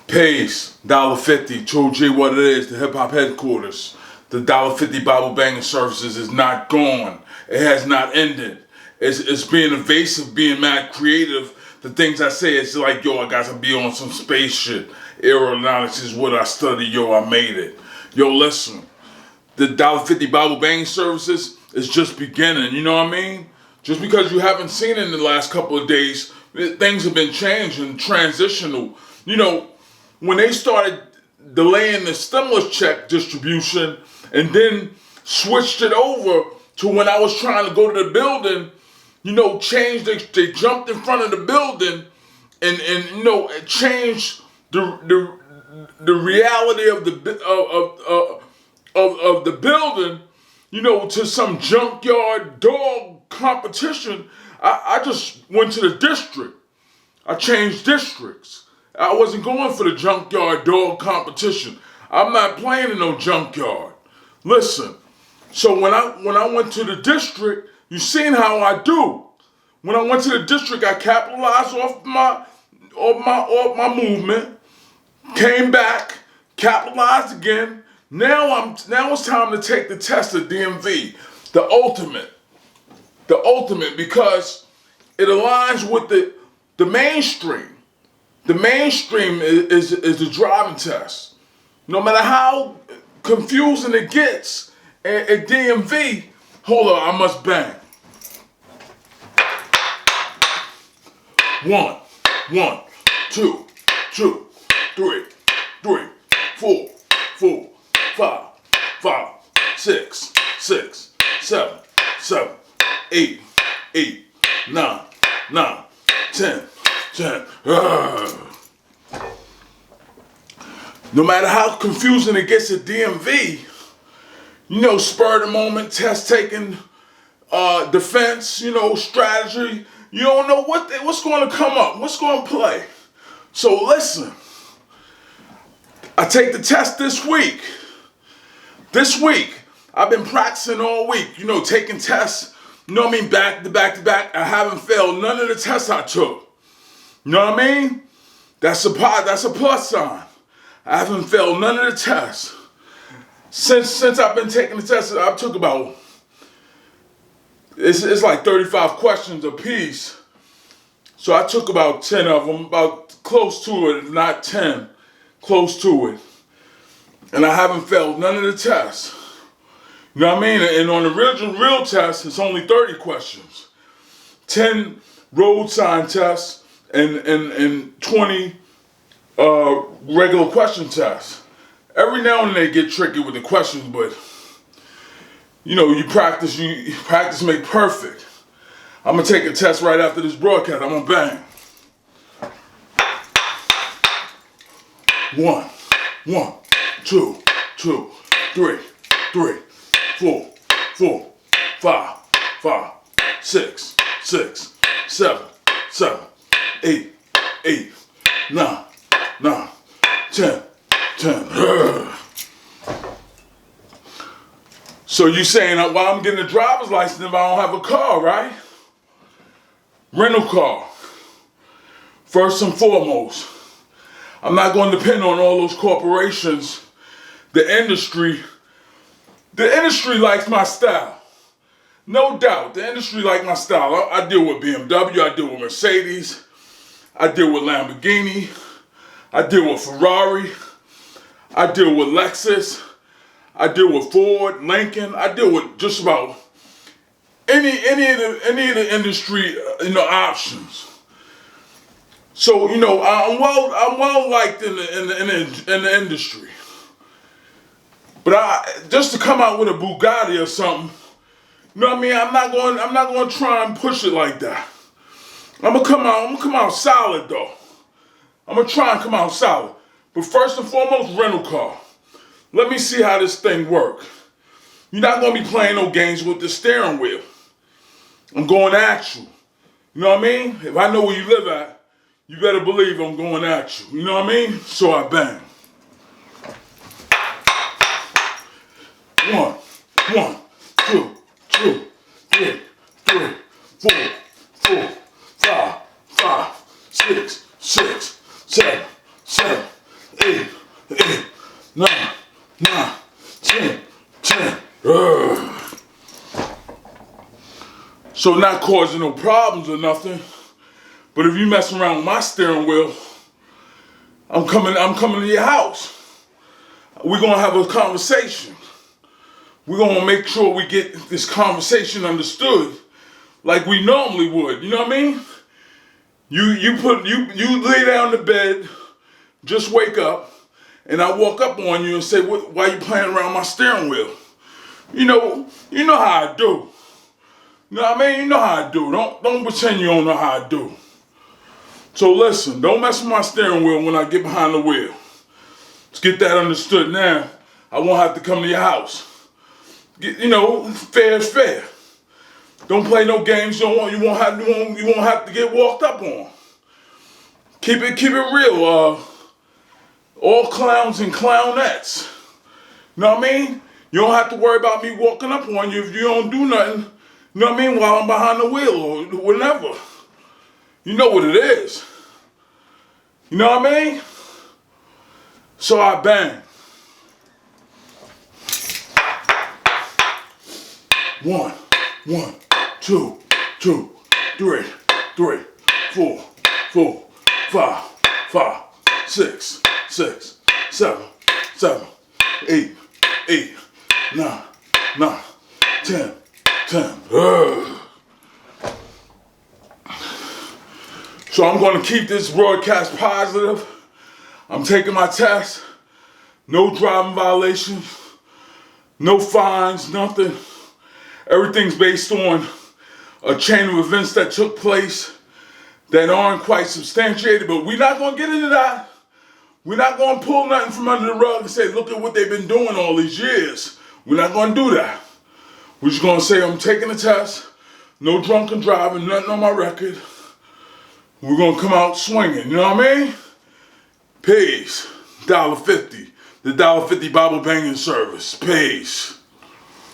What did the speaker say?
Peace. Dolla50, True G, what it is, the hip hop headquarters. The Dolla50 Bible banging services is not gone. It has not ended. It's being evasive, being mad creative. The things I say, it's like, yo, I got to be on some space shit. Aeronautics is what I study, yo, I made it. Yo, listen, the Dolla50 Bible banging services is just beginning, you know what I mean? Just because you haven't seen it in the last couple of days, things have been changing, transitional. You know, when they started delaying the stimulus check distribution and then switched it over to when I was trying to go to the building, you know, they jumped in front of the building and you know, it changed the reality of the building, you know, to some junkyard dog competition. I just went to the district. I changed districts. I wasn't going for the junkyard dog competition. I'm not playing in no junkyard. Listen, so when I went to the district, you seen how I do. When I went to the district, I capitalized off my movement, came back, capitalized again. Now it's time to take the test of DMV, the ultimate, because it aligns with the mainstream. The mainstream is the driving test. No matter how confusing it gets at DMV, hold on, I must bang. 1, 2, 3, 4, 5, 6, 7, 8, 9, 10. No matter how confusing it gets at DMV, you know, spur of the moment, test taking, defense, you know, strategy. You don't know what's going to come up, what's going to play. So listen, I take the test this week. This week, I've been practicing all week, you know, taking tests, you know what I mean, back to back. I haven't failed none of the tests I took. You know what I mean? That's a plus sign. I haven't failed none of the tests. Since I've been taking the tests, I've took about, it's like 35 questions a piece. So I took about 10 of them, about close to it, if not 10, close to it. And I haven't failed none of the tests. You know what I mean? And on the real test, it's only 30 questions. 10 road sign tests and 20 regular question tests. Every now and then they get tricky with the questions, but you know, you practice make perfect. I'm gonna take a test right after this broadcast. I'm gonna bang. 1, 2, 3, 4, 5, 6, 7, 8, 9, 10. So you saying, well, I'm getting a driver's license if I don't have a car, right? Rental car. First and foremost, I'm not going to depend on all those corporations. The industry likes my style. No doubt, the industry likes my style. I deal with BMW, I deal with Mercedes, I deal with Lamborghini, I deal with Ferrari, I deal with Lexus, I deal with Ford, Lincoln, I deal with just about any of the industry, you know, options. So, you know, I'm well liked in the industry. But just to come out with a Bugatti or something, you know what I mean? I'm not going to try and push it like that. I'm gonna come out solid though. I'm gonna try and come out solid. But first and foremost, rental car. Let me see how this thing works. You're not gonna be playing no games with the steering wheel. I'm going at you. You know what I mean? If I know where you live at, you better believe I'm going at you. You know what I mean? So I bang. 1, 2, 3, 4, 5, 6, 7, So not causing no problems or nothing. But if you mess around with my steering wheel, I'm coming to your house. We're gonna have a conversation. We're gonna make sure we get this conversation understood like we normally would. You know what I mean? You lay down in the bed, just wake up, and I walk up on you and say, why you playing around my steering wheel? You know how I do. You know what I mean? You know how I do. Don't pretend you don't know how I do. So listen, don't mess with my steering wheel when I get behind the wheel. Let's get that understood now. I won't have to come to your house. Fair is fair. Don't play no games you won't have to get walked up on. Keep it real. All clowns and clownettes. You know what I mean? You don't have to worry about me walking up on you if you don't do nothing. You know what I mean? While I'm behind the wheel or whatever. You know what it is. You know what I mean? So I bang. 1, 2, 3, 4, 5, 6, 7, 8, 9, 10. So I'm going to keep this broadcast positive. I'm taking my test. No driving violations. No fines, nothing. Everything's based on a chain of events that took place that aren't quite substantiated, but we're not going to get into that. We're not going to pull nothing from under the rug and say, look at what they've been doing all these years. We're not going to do that. We're just going to say, I'm taking the test. No drunken driving, nothing on my record. We're going to come out swinging, you know what I mean? Peace. $1.50. The $1.50 Bible banging service. Peace.